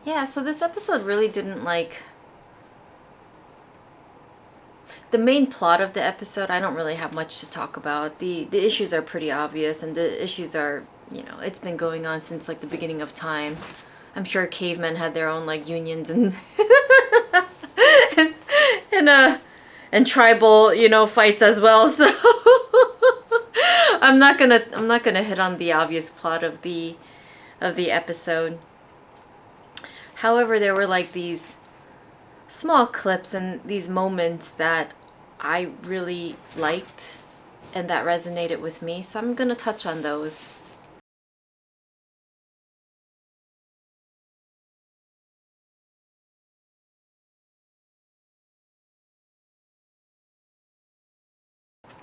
Yeah, so this episode really didn't the main plot of the episode. I don't really have much to talk about. The issues are pretty obvious, and the issues are, it's been going on since like the beginning of time. I'm sure cavemen had their own like unions and and and tribal, fights as well. So I'm not gonna hit on the obvious plot of the episode. However, there were like these small clips and these moments that I really liked and that resonated with me. So I'm gonna touch on those.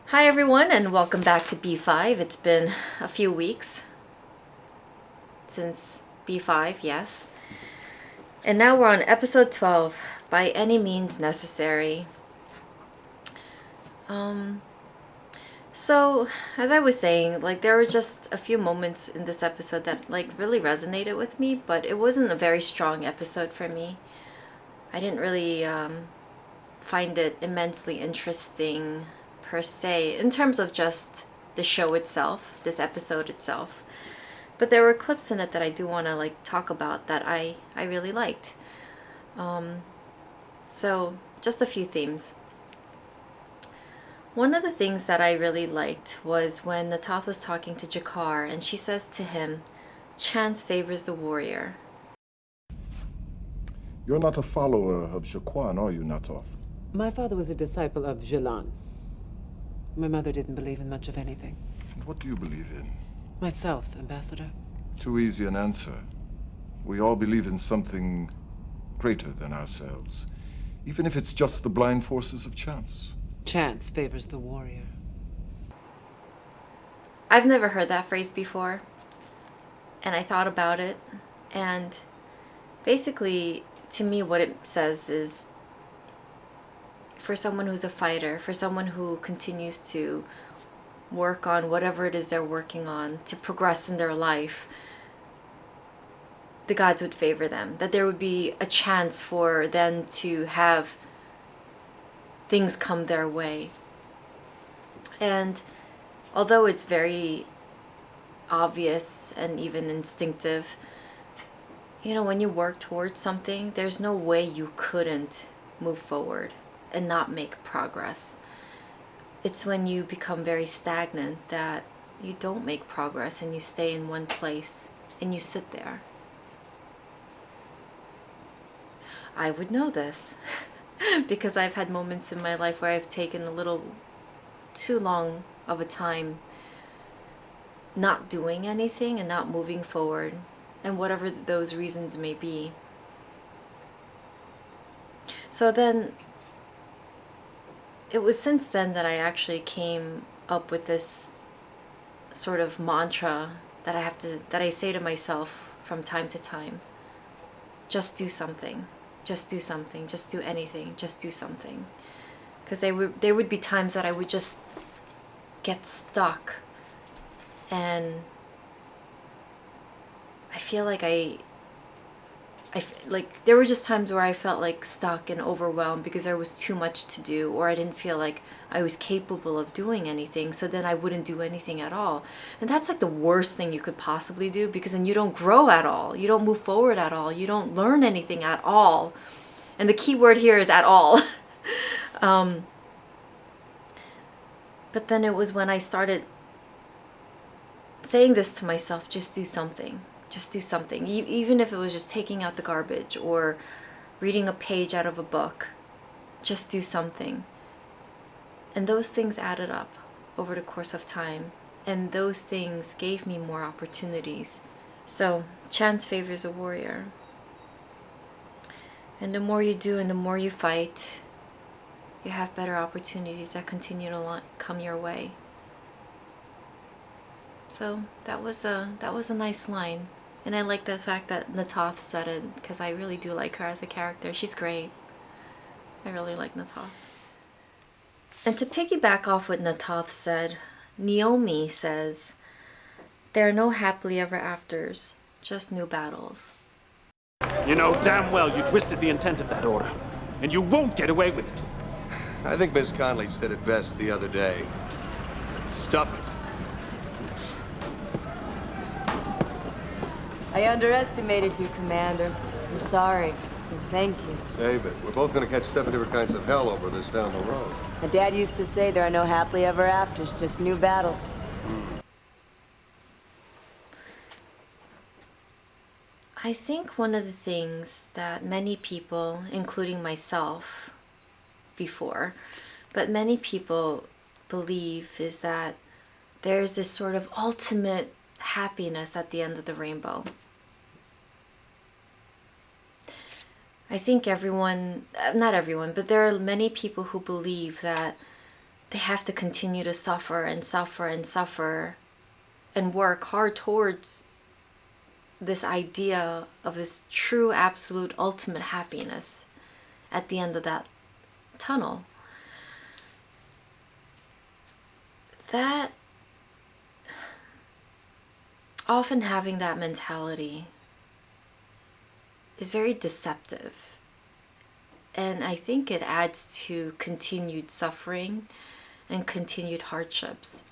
Hi everyone, and welcome back to B5. It's been a few weeks since B5, yes. And now we're on episode 12, By Any Means Necessary. So, as I was saying, like there were just a few moments in this episode that like really resonated with me, but it wasn't a very strong episode for me. I didn't really find it immensely interesting per se in terms of just the show itself, this episode itself. But there were clips in it that I do want to like talk about that I really liked. So just a few themes. One of the things that I really liked was when Natath was talking to Jakar and she says to him, "Chance favors the warrior." You're not a follower of Jaquan, are you, Natoth? My father was a disciple of Jalan. My mother didn't believe in much of anything. And what do you believe in? Myself, Ambassador. Too easy an answer. We all believe in something greater than ourselves, even if it's just the blind forces of chance. Chance favors the warrior. I've never heard that phrase before, and I thought about it, and basically, to me, what it says is for someone who's a fighter, for someone who continues to work on whatever it is they're working on, to progress in their life, the gods would favor them, that there would be a chance for them to have things come their way. And although it's very obvious and even instinctive, when you work towards something, there's no way you couldn't move forward and not make progress. It's when you become very stagnant that you don't make progress and you stay in one place and you sit there. I would know this because I've had moments in my life where I've taken a little too long of a time not doing anything and not moving forward, and whatever those reasons may be. So then, it was since then that I actually came up with this sort of mantra that I say to myself from time to time. Just do something. Just do something. Just do anything. Just do something. Because there would be times that I would just get stuck, and I feel like there were just times where I felt like stuck and overwhelmed because there was too much to do, or I didn't feel like I was capable of doing anything, so then I wouldn't do anything at all. And that's like the worst thing you could possibly do, because then you don't grow at all, you don't move forward at all, you don't learn anything at all. And the key word here is at all. But then it was when I started saying this to myself, just do something. Just do something. Even if it was just taking out the garbage or reading a page out of a book. Just do something. And those things added up over the course of time. And those things gave me more opportunities. So, chance favors a warrior. And the more you do and the more you fight, you have better opportunities that continue to come your way. So that was a nice line. And I like the fact that Natath said it, because I really do like her as a character. She's great. I really like Natath. And to piggyback off what Natath said, Naomi says, "There are no happily ever afters, just new battles." You know damn well you twisted the intent of that order, and you won't get away with it. I think Miss Conley said it best the other day. Stuff it. I underestimated you, Commander. I'm sorry. And thank you. Save it. We're both gonna catch 7 different kinds of hell over this down the road. My dad used to say there are no happily ever afters, just new battles. I think one of the things that many people, including myself before, but many people believe is that there's this sort of ultimate happiness at the end of the rainbow. I think everyone, not everyone, but there are many people who believe that they have to continue to suffer and suffer and suffer and work hard towards this idea of this true, absolute, ultimate happiness at the end of that tunnel. That often having that mentality is very deceptive, and I think it adds to continued suffering and continued hardships.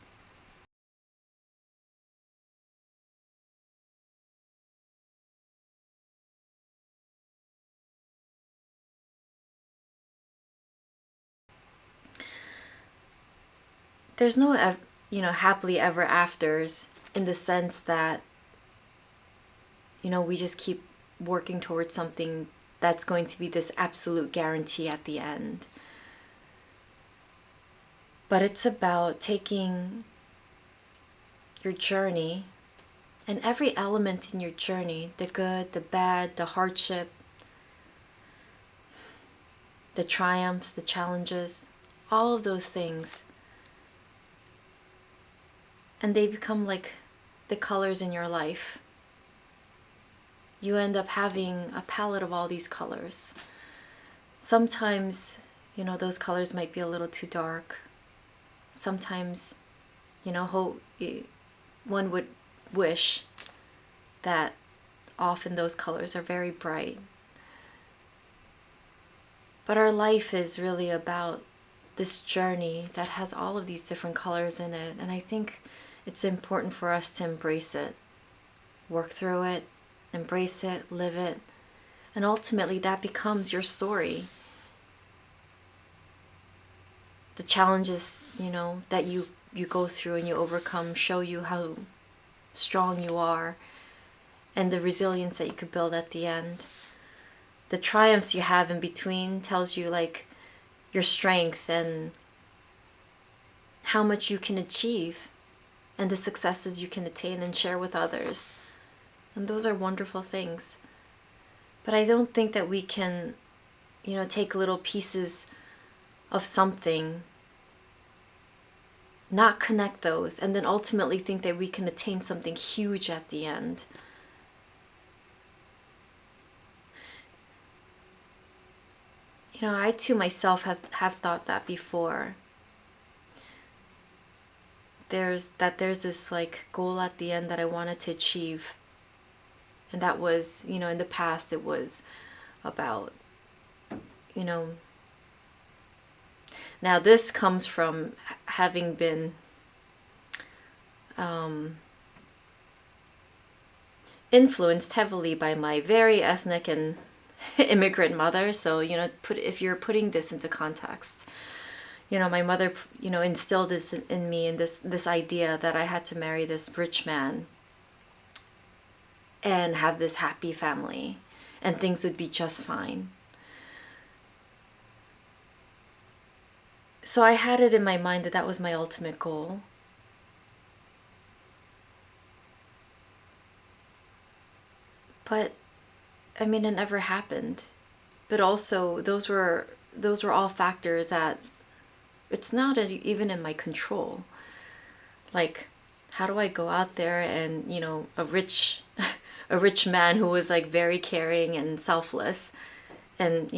There's no happily ever afters in the sense that we just keep working towards something that's going to be this absolute guarantee at the end. But it's about taking your journey and every element in your journey, the good, the bad, the hardship, the triumphs, the challenges, all of those things, and they become like the colors in your life. You end up having a palette of all these colors. Sometimes, those colors might be a little too dark. Sometimes, one would wish that often those colors are very bright. But our life is really about this journey that has all of these different colors in it, and I think it's important for us to embrace it, work through it, embrace it, live it, and ultimately that becomes your story. The challenges, that you go through and you overcome show you how strong you are and the resilience that you could build at the end. The triumphs you have in between tells you like your strength and how much you can achieve and the successes you can attain and share with others. And those are wonderful things. But I don't think that we can, take little pieces of something, not connect those, and then ultimately think that we can attain something huge at the end. I too myself have thought that before. There's this like goal at the end that I wanted to achieve. And that was, in the past it was about, now this comes from having been influenced heavily by my very ethnic and immigrant mother. So, if you're putting this into context, my mother, instilled this in me, and this idea that I had to marry this rich man and have this happy family and things would be just fine. So I had it in my mind that that was my ultimate goal. But it never happened. But also those were all factors that it's not even in my control. Like, how do I go out there and, a rich man who was like very caring and selfless, and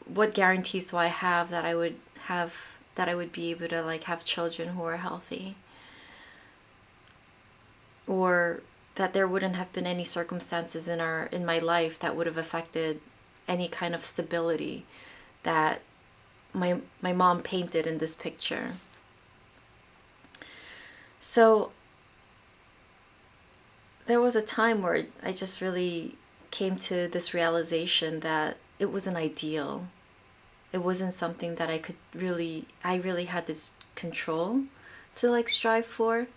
what guarantees do I have that I would be able to like have children who are healthy? Or that there wouldn't have been any circumstances in my life that would have affected any kind of stability that my mom painted in this picture. So there was a time where I just really came to this realization that it was an ideal. It wasn't something that I really had this control to like strive for.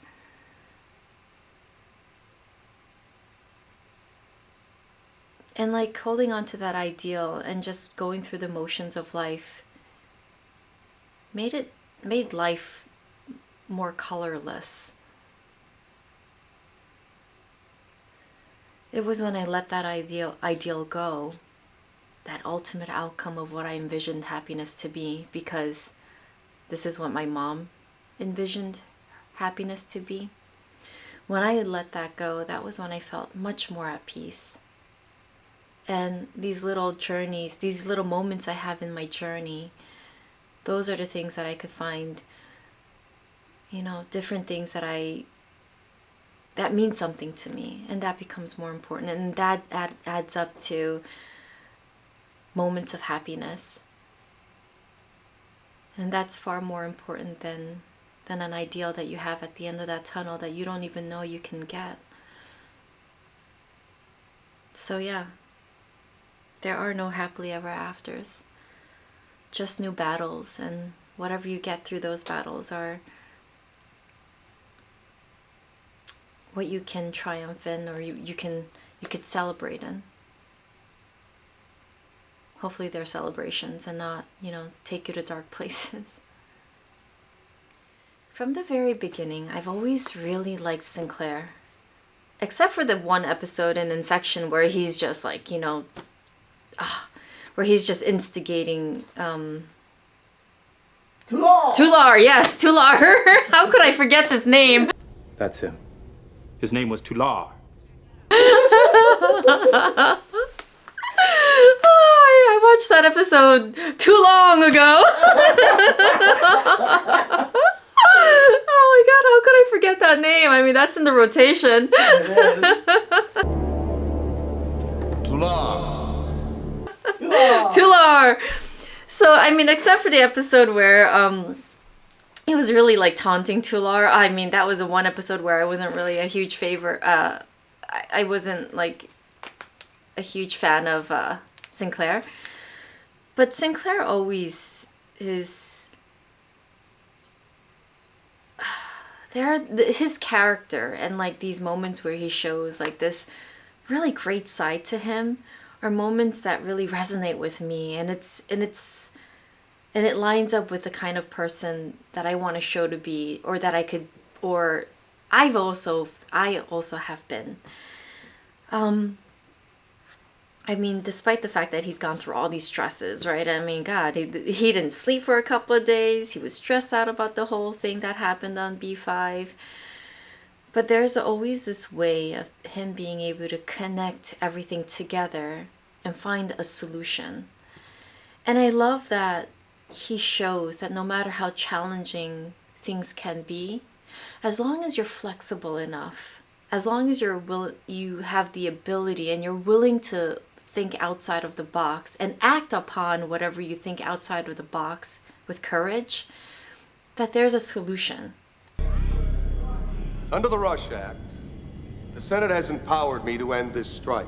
And like holding on to that ideal and just going through the motions of life made life more colorless. It was when I let that ideal go, that ultimate outcome of what I envisioned happiness to be, because this is what my mom envisioned happiness to be. When I let that go, that was when I felt much more at peace. And these little journeys, these little moments I have in my journey, those are the things that I could find, you know, different things that mean something to me, and that becomes more important, and that adds up to moments of happiness. And that's far more important than an ideal that you have at the end of that tunnel that you don't even know you can get. So yeah, there are no happily ever afters, just new battles, and whatever you get through those battles are what you can triumph in, or you could celebrate in. Hopefully they're celebrations and not, you know, take you to dark places. From the very beginning, I've always really liked Sinclair. Except for the one episode in Infection where he's just like, you know, where he's just instigating Tular, yes, Tular. How could I forget this name? That's him. His name was Tular. I watched that episode too long ago. Oh my god, how could I forget that name? I mean, that's in the rotation. Tular. So, I mean, except for the episode where he was really like taunting Tular. I mean, that was the one episode where I wasn't really a huge favorite. I wasn't like a huge fan of Sinclair. But Sinclair always is... his character and like these moments where he shows like this really great side to him are moments that really resonate with me, and it lines up with the kind of person that I want to show to be, or that I could, or I also have been. I mean, despite the fact that he's gone through all these stresses, right? I mean, God, he didn't sleep for a couple of days. He was stressed out about the whole thing that happened on B5. But there's always this way of him being able to connect everything together and find a solution. And I love that he shows that no matter how challenging things can be, as long as you're flexible enough, as long as you have the ability and you're willing to think outside of the box and act upon whatever you think outside of the box with courage, that there's a solution. Under the Rush Act, the Senate has empowered me to end this strike.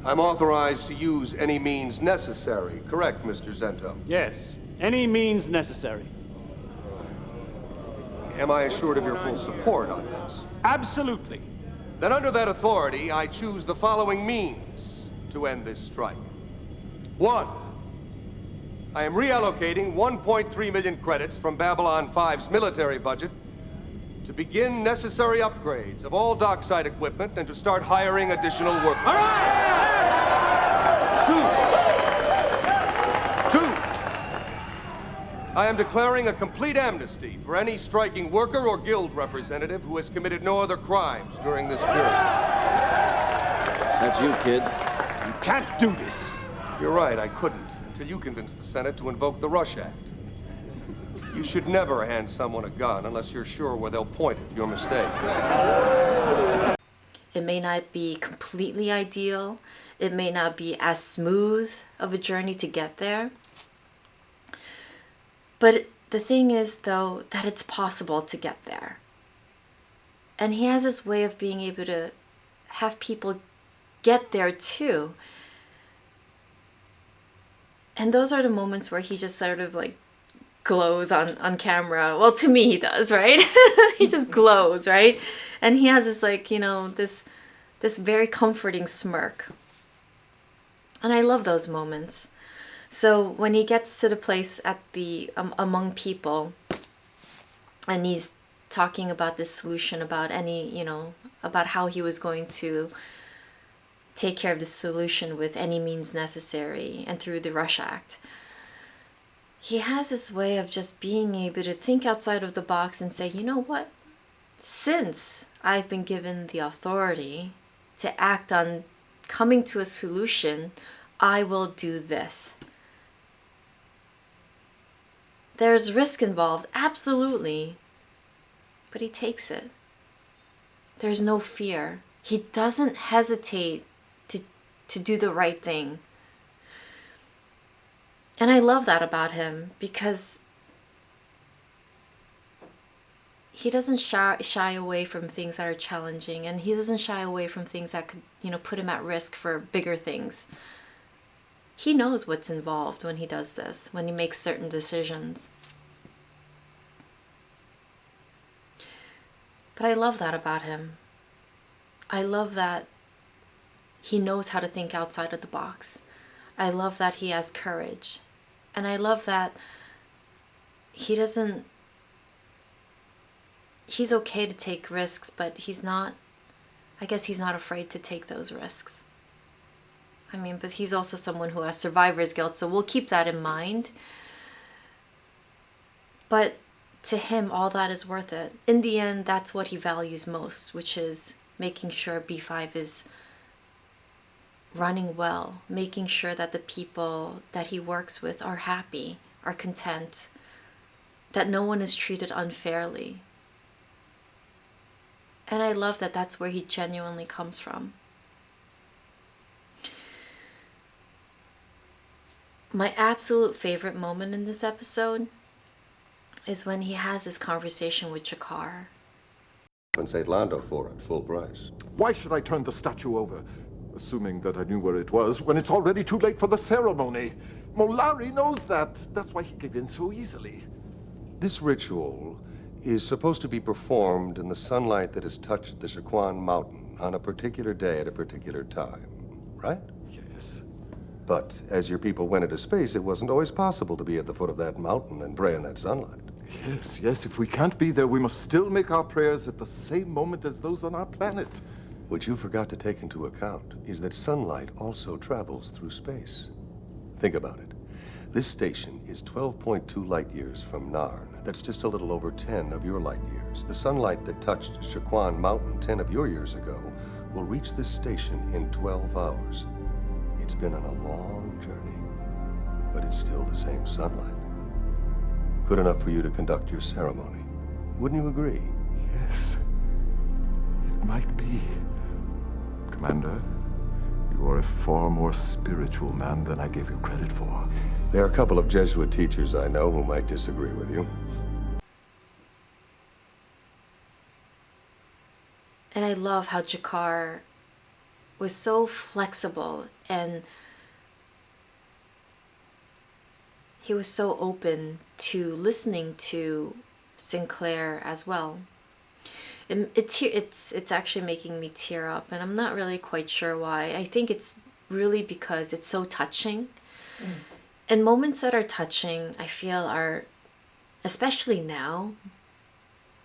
I'm authorized to use any means necessary, correct, Mr. Zento? Yes, any means necessary. Am I assured of your full support on this? Absolutely. Then under that authority, I choose the following means to end this strike. 1, I am reallocating 1.3 million credits from Babylon 5's military budget to begin necessary upgrades of all dockside equipment and to start hiring additional workers. All right! 2, I am declaring a complete amnesty for any striking worker or guild representative who has committed no other crimes during this period. That's you, kid. You can't do this. You're right, I couldn't, until you convinced the Senate to invoke the Rush Act. You should never hand someone a gun unless you're sure where they'll point it. Your mistake. It may not be completely ideal. It may not be as smooth of a journey to get there. But the thing is, though, that it's possible to get there. And he has this way of being able to have people get there too. And those are the moments where he just sort of like glows on camera. Well, to me he does, right? He just glows, right? And he has this like, you know, this very comforting smirk. And I love those moments. So when he gets to the place at the among people, and he's talking about this solution, about any, you know, about how he was going to take care of the solution with any means necessary and through the Rush Act. He has this way of just being able to think outside of the box and say, you know what? Since I've been given the authority to act on coming to a solution, I will do this. There's risk involved, absolutely. But he takes it. There's no fear. He doesn't hesitate to do the right thing. And I love that about him, because he doesn't shy away from things that are challenging, and he doesn't shy away from things that could, you know, put him at risk for bigger things. He knows what's involved when he does this, when he makes certain decisions. But I love that about him. I love that he knows how to think outside of the box. I love that he has courage. And I love that he's okay to take risks, but I guess he's not afraid to take those risks. I mean, but he's also someone who has survivor's guilt, so we'll keep that in mind. But to him, all that is worth it. In the end, that's what he values most, which is making sure B5 is running well, making sure that the people that he works with are happy, are content, that no one is treated unfairly. And I love that that's where he genuinely comes from. My absolute favorite moment in this episode is when he has this conversation with Jakar. Compensate Lando for it, full price. Why should I turn the statue over, assuming that I knew where it was, when it's already too late for the ceremony? Molari knows that. That's why he gave in so easily. This ritual is supposed to be performed in the sunlight that has touched the Shaquan Mountain on a particular day at a particular time, right? Yes. But as your people went into space, it wasn't always possible to be at the foot of that mountain and pray in that sunlight. Yes. If we can't be there, we must still make our prayers at the same moment as those on our planet. What you forgot to take into account is that sunlight also travels through space. Think about it. This station is 12.2 light years from Narn. That's just a little over 10 of your light years. The sunlight that touched Shaquan Mountain 10 of your years ago will reach this station in 12 hours. It's been on a long journey, but it's still the same sunlight. Good enough for you to conduct your ceremony. Wouldn't you agree? Yes. It might be. Commander, you are a far more spiritual man than I gave you credit for. There are a couple of Jesuit teachers I know who might disagree with you. And I love how Jakar was so flexible, and he was so open to listening to Sinclair as well. It's actually making me tear up, and I'm not really quite sure why. I think it's really because it's so touching. And moments that are touching, I feel, are, especially now,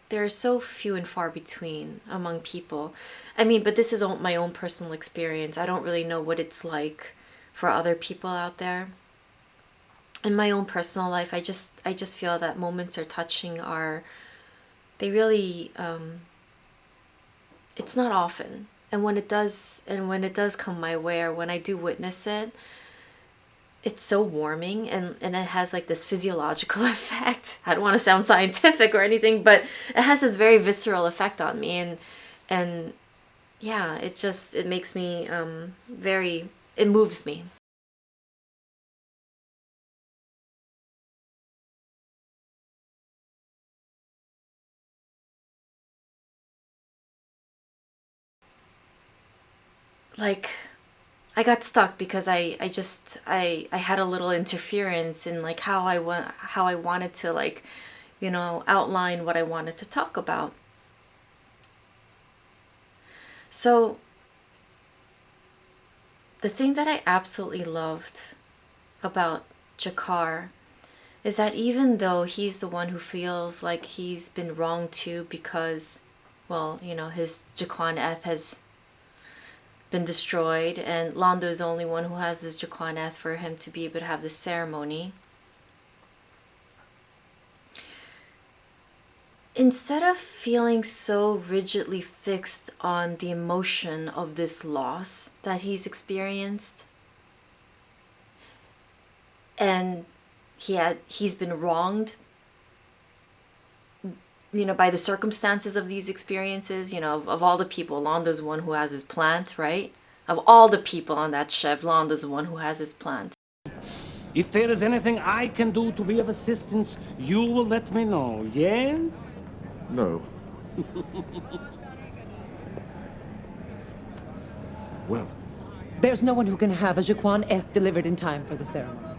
there are so few and far between among people. I mean, but this is my own personal experience. I don't really know what it's like for other people out there. In my own personal life, I just feel that moments are touching they really, it's not often. And when it does come my way, or when I do witness it, it's so warming, and it has like this physiological effect. I don't want to sound scientific or anything, but it has this very visceral effect on me, and yeah, it makes me it moves me. Like, I got stuck because I had a little interference in like how I wanted to, like, outline what I wanted to talk about. So the thing that I absolutely loved about Jakar is that even though he's the one who feels like he's been wronged too, because, well, his Jaquan Eth has been destroyed, and Londo's the only one who has this Jaquan Eth for him to be able to have this ceremony. Instead of feeling so rigidly fixed on the emotion of this loss that he's experienced, and he's been wronged, by the circumstances of these experiences, of all the people, Londo's the one who has his plant, right? Of all the people on that ship, Londo's the one who has his plant. If there is anything I can do to be of assistance, you will let me know, yes? No. Well, There's no one who can have a Jaquan Eth delivered in time for the ceremony.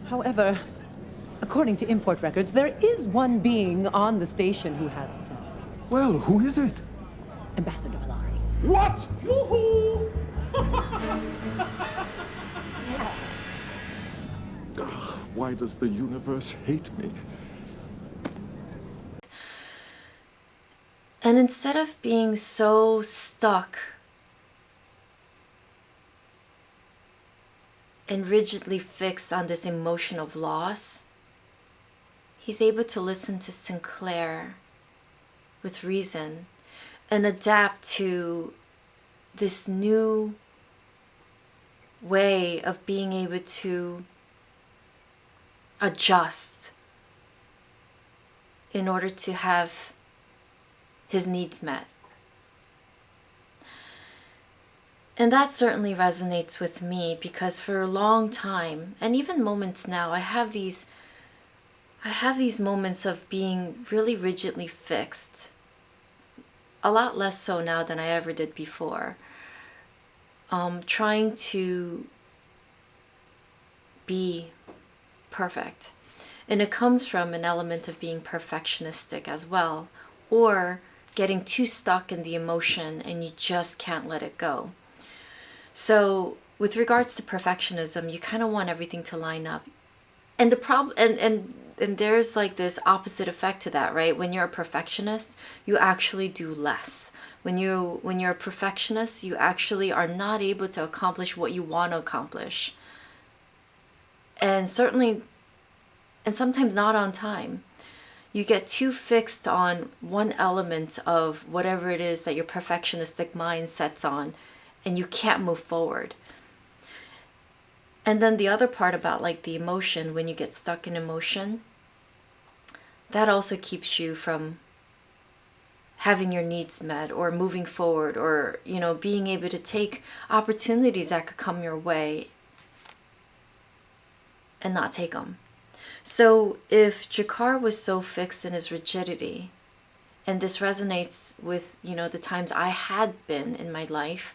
However, according to import records, there is one being on the station who has the flower. well, who is it? Ambassador Blurry. What? Yoo-hoo! Why does the universe hate me? And instead of being so stuck and rigidly fixed on this emotion of loss, he's able to listen to Sinclair with reason and adapt to this new way of being able to adjust in order to have his needs met. And that certainly resonates with me, because for a long time, and even moments now, I have these moments of being really rigidly fixed. A lot less so now than I ever did before. Trying to be perfect. And it comes from an element of being perfectionistic as well, or getting too stuck in the emotion and you just can't let it go. So with regards to perfectionism, you kind of want everything to line up. And the problem, and there's like this opposite effect to that, right? When you're a perfectionist, you actually do less. When you're a perfectionist, you actually are not able to accomplish what you want to accomplish. And certainly, and sometimes not on time. You get too fixed on one element of whatever it is that your perfectionistic mind sets on, and you can't move forward. And then the other part about like the emotion, when you get stuck in emotion, that also keeps you from having your needs met or moving forward, or being able to take opportunities that could come your way and not take them. So if Jakar was so fixed in his rigidity, and this resonates with the times I had been in my life,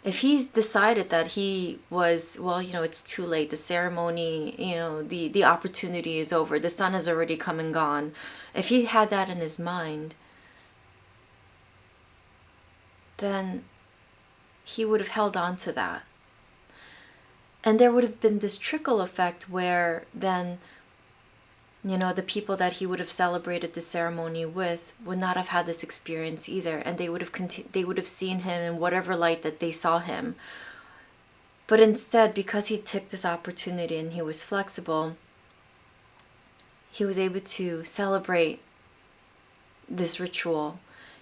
if he's decided that he was, well, it's too late, the ceremony, the opportunity is over, the sun has already come and gone, if he had that in his mind, then he would have held on to that. And there would have been this trickle effect where then, the people that he would have celebrated the ceremony with would not have had this experience either, and they would have seen him in whatever light that they saw him. But instead, because he took this opportunity and he was flexible, he was able to celebrate this ritual.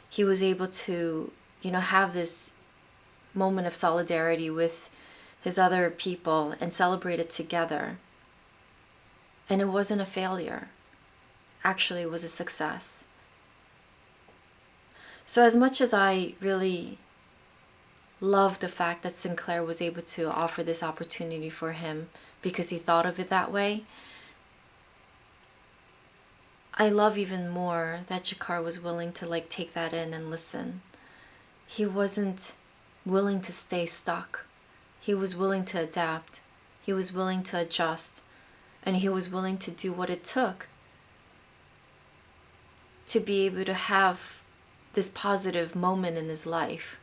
He was able to, have this moment of solidarity with his other people and celebrate it together. And it wasn't a failure. Actually, it was a success. So as much as I really love the fact that Sinclair was able to offer this opportunity for him because he thought of it that way, I love even more that G'Kar was willing to like take that in and listen. He wasn't willing to stay stuck. He was willing to adapt. He was willing to adjust. And he was willing to do what it took to be able to have this positive moment in his life.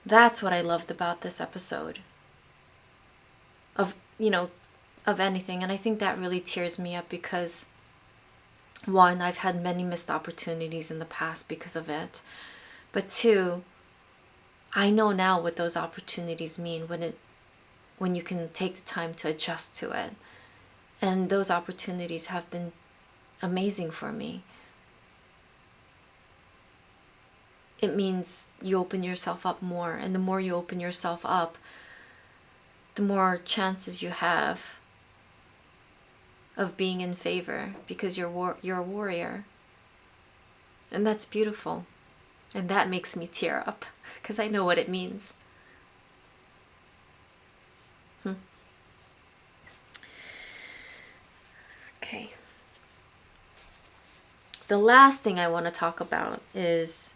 That's what I loved about this episode of, you know, of anything. And I think that really tears me up because, one, I've had many missed opportunities in the past because of it. But two, I know now what those opportunities mean when you can take the time to adjust to it. And those opportunities have been amazing for me. It means you open yourself up more, and the more you open yourself up, the more chances you have of being in favor, because you're a warrior. And that's beautiful. And that makes me tear up because I know what it means. Okay. The last thing I want to talk about is,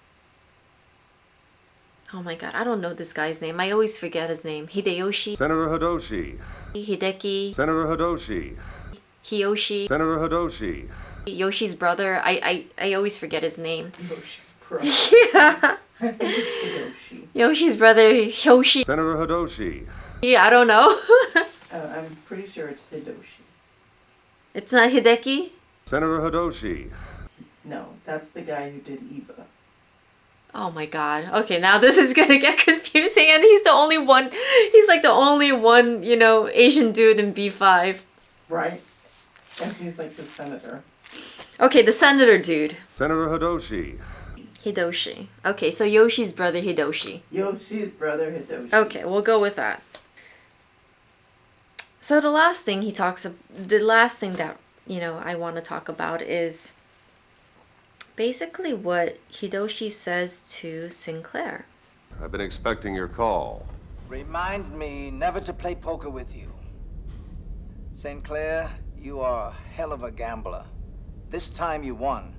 oh my god, I don't know this guy's name. I always forget his name. Hideyoshi. Senator Hidoshi. Hideki. Senator Hidoshi. Hiyoshi. Senator Hidoshi. Yoshi's brother. I always forget his name. Yoshi's brother. Yeah. I think it's Hidoshi. Yoshi's brother, Yoshi. Senator Hidoshi. Yeah, I don't know. I'm pretty sure it's Hidoshi. It's not Hideki? Senator Hidoshi. No, that's the guy who did Eva. Oh my god. Okay, now this is gonna get confusing, and he's the only one. He's like the only one, you know, Asian dude in B5. Right? And he's like the senator. Okay, the senator dude. Senator Hidoshi. Hidoshi. Okay, so Yoshi's brother Hidoshi. Yoshi's brother Hidoshi. Okay, we'll go with that. So the last thing that, you know, I want to talk about is basically what Hidoshi says to Sinclair. I've been expecting your call. Remind me never to play poker with you. St. Clair, you are a hell of a gambler. This time you won.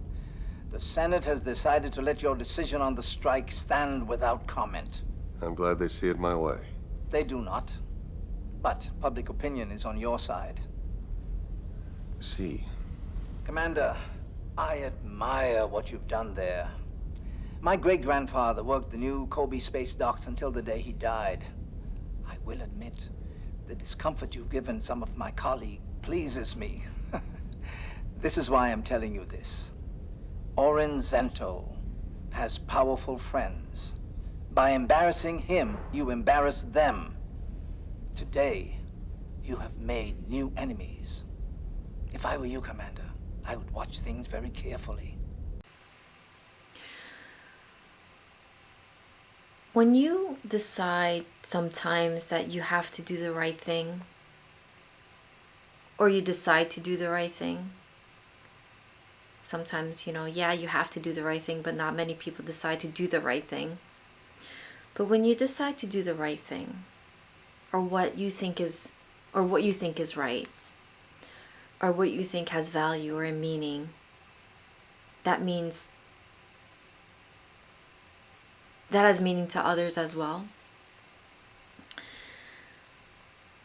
The Senate has decided to let your decision on the strike stand without comment. I'm glad they see it my way. They do not. But public opinion is on your side. See. Commander, I admire what you've done there. My great-grandfather worked the new Kobe space docks until the day he died. I will admit, the discomfort you've given some of my colleagues pleases me. This is why I'm telling you this. Orin Zento has powerful friends. By embarrassing him, you embarrass them. Today, you have made new enemies. If I were you, Commander, I would watch things very carefully. When you decide sometimes that you have to do the right thing, or you decide to do the right thing, sometimes, you know, yeah, you have to do the right thing, but not many people decide to do the right thing. But when you decide to do the right thing, or what you think is right, or what you think has value or a meaning, that means that has meaning to others as well.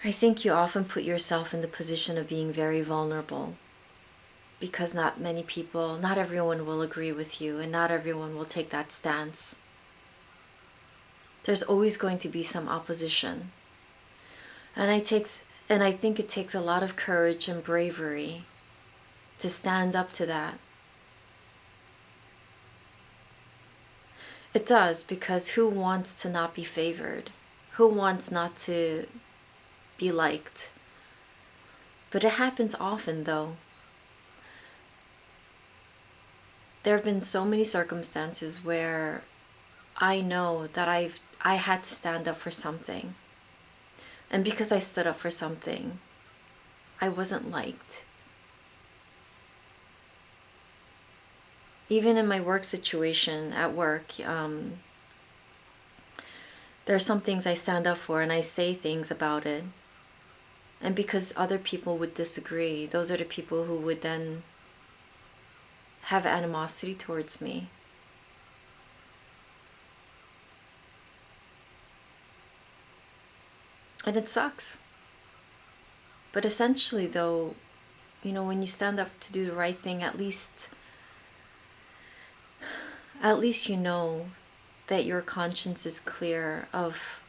I think you often put yourself in the position of being very vulnerable, because not everyone will agree with you, and not everyone will take that stance. There's always going to be some opposition. And I think it takes a lot of courage and bravery to stand up to that. It does, because who wants to not be favored? Who wants not to be liked? But it happens often, though. There have been so many circumstances where I know that I had to stand up for something. And because I stood up for something, I wasn't liked. Even in my work situation at work, there are some things I stand up for and I say things about it. And because other people would disagree, those are the people who would then have animosity towards me. And it sucks. But essentially though, you know, when you stand up to do the right thing, at least you know that your conscience is clear of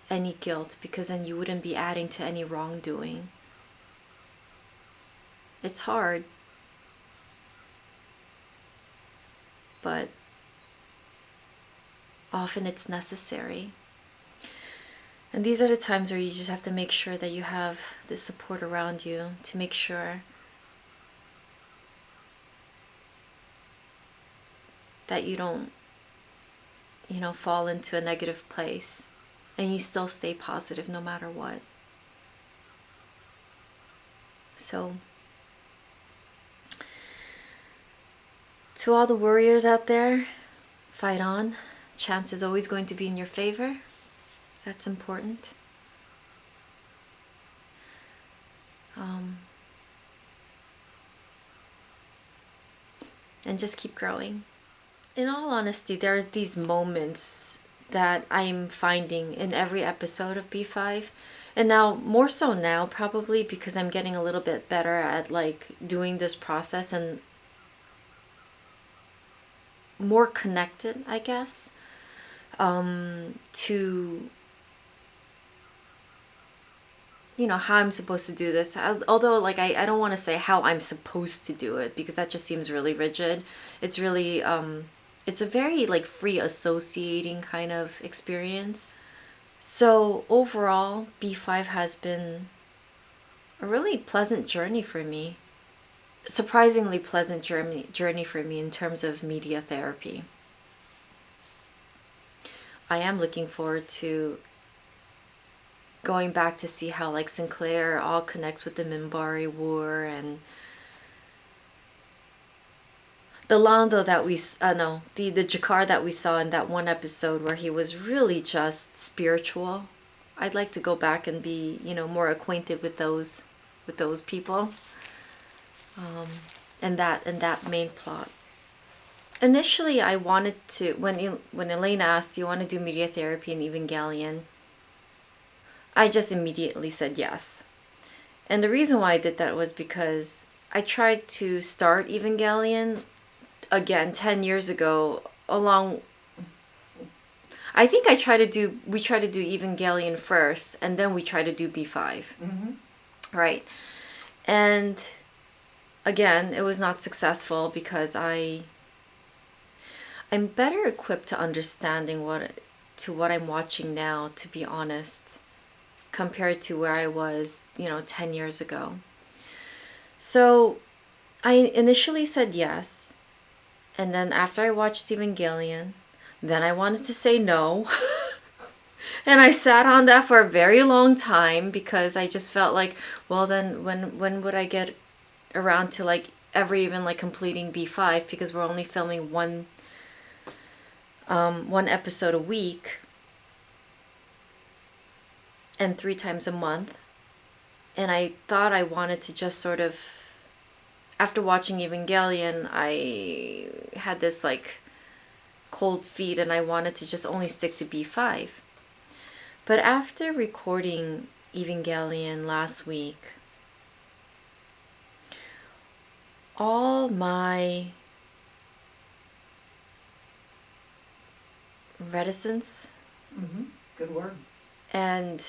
any guilt, because then you wouldn't be adding to any wrongdoing. It's hard, but often it's necessary. And these are the times where you just have to make sure that you have the support around you to make sure that you don't, you know, fall into a negative place and you still stay positive no matter what. So, to all the warriors out there, fight on. Chance is always going to be in your favor. That's important. And just keep growing. In all honesty, there are these moments that I'm finding in every episode of B5. And now, more so now, probably because I'm getting a little bit better at like doing this process and more connected, I guess, to, you know, how I'm supposed to do this. Although, like, I don't want to say how I'm supposed to do it, because that just seems really rigid. It's really, it's a very, like, free associating kind of experience. So, overall, B5 has been a really pleasant journey for me. Surprisingly pleasant journey for me in terms of media therapy. I am looking forward to going back to see how like Sinclair all connects with the Minbari War, and the Lando that we the Jakar that we saw in that one episode where he was really just spiritual. I'd like to go back and be, you know, more acquainted with those people, and that main plot. Initially, I wanted to, when Elaine asked, "Do you want to do media therapy in Evangelion?" I just immediately said yes. And the reason why I did that was because I tried to start Evangelion again 10 years ago I think we tried to do Evangelion first, and then we tried to do B5. Mm-hmm. Right. And again, it was not successful because I'm better equipped to understanding what I'm watching now, to be honest, compared to where I was, 10 years ago. So I initially said yes. And then after I watched Evangelion, then I wanted to say no. And I sat on that for a very long time because I just felt like, well, then when would I get around to like ever even like completing B5, because we're only filming one episode a week and 3 times a month. And I thought I wanted to just sort of, after watching Evangelion, I had this like cold feet and I wanted to just only stick to B5. But after recording Evangelion last week, all my reticence, Good word, and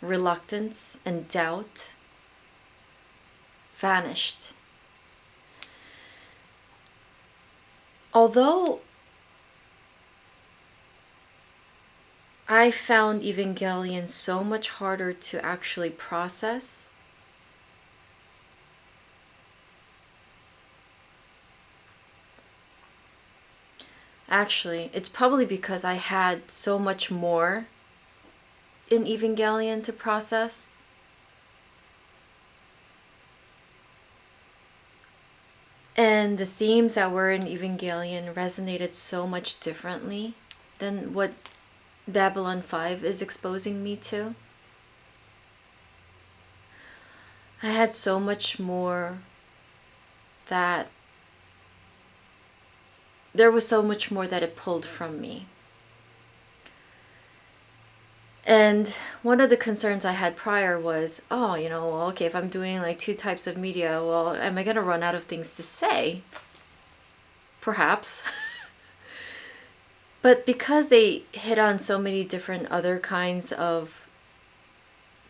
reluctance and doubt vanished. Although I found Evangelion so much harder to actually process, actually, it's probably because I had so much more in Evangelion to process. And the themes that were in Evangelion resonated so much differently than what Babylon 5 is exposing me to. I had so much more that there was so much more that it pulled from me. And one of the concerns I had prior was, oh, you know, well, okay, if I'm doing like 2 types of media, well, am I going to run out of things to say? Perhaps. But because they hit on so many different other kinds of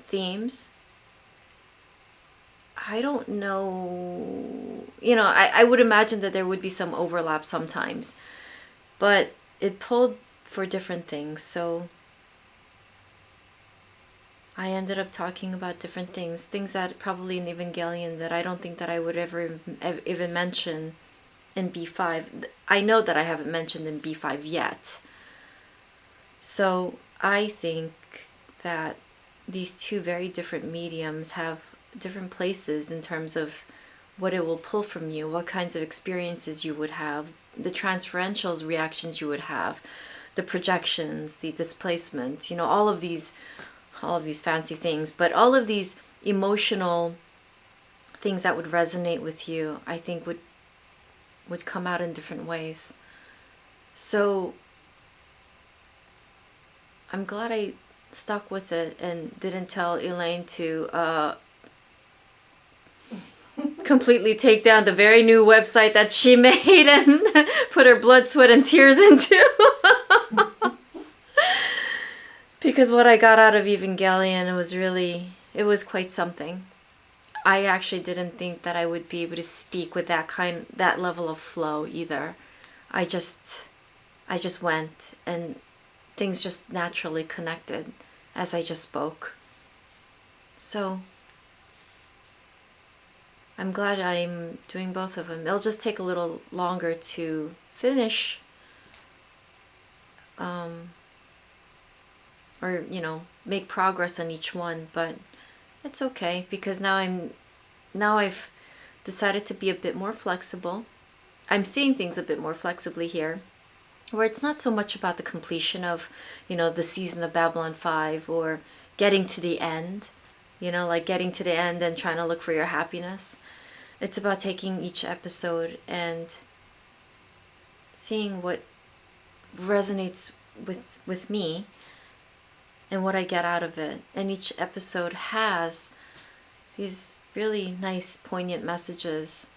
themes, I don't know, you know, I would imagine that there would be some overlap sometimes, but it pulled for different things. So I ended up talking about different things that probably in Evangelion that I don't think that I would ever even mention in B5. I know that I haven't mentioned in B5 yet. So I think that these 2 very different mediums have different places in terms of what it will pull from you, what kinds of experiences you would have, the transferential reactions you would have, the projections, the displacement, you know, all of these fancy things, but all of these emotional things that would resonate with you, I think would come out in different ways. So I'm glad I stuck with it and didn't tell Elaine to completely take down the very new website that she made and put her blood, sweat, and tears into. Because what I got out of Evangelion it was quite something. I actually didn't think that I would be able to speak with that level of flow either. I just went, and things just naturally connected as I just spoke. So I'm glad I'm doing both of them. It'll just take a little longer to finish, or, you know, make progress on each one, but it's okay because now I've decided to be a bit more flexible. I'm seeing things a bit more flexibly here, where it's not so much about the completion of, you know, the season of Babylon 5 or getting to the end, you know, like getting to the end and trying to look for your happiness. It's about taking each episode and seeing what resonates with me and what I get out of it. And each episode has these really nice, poignant messages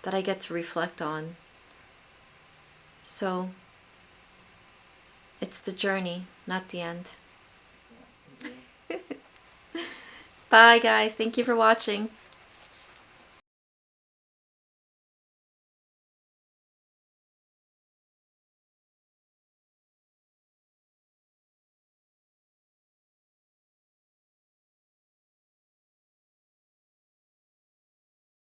that I get to reflect on. So it's the journey, not the end. Bye, guys. Thank you for watching.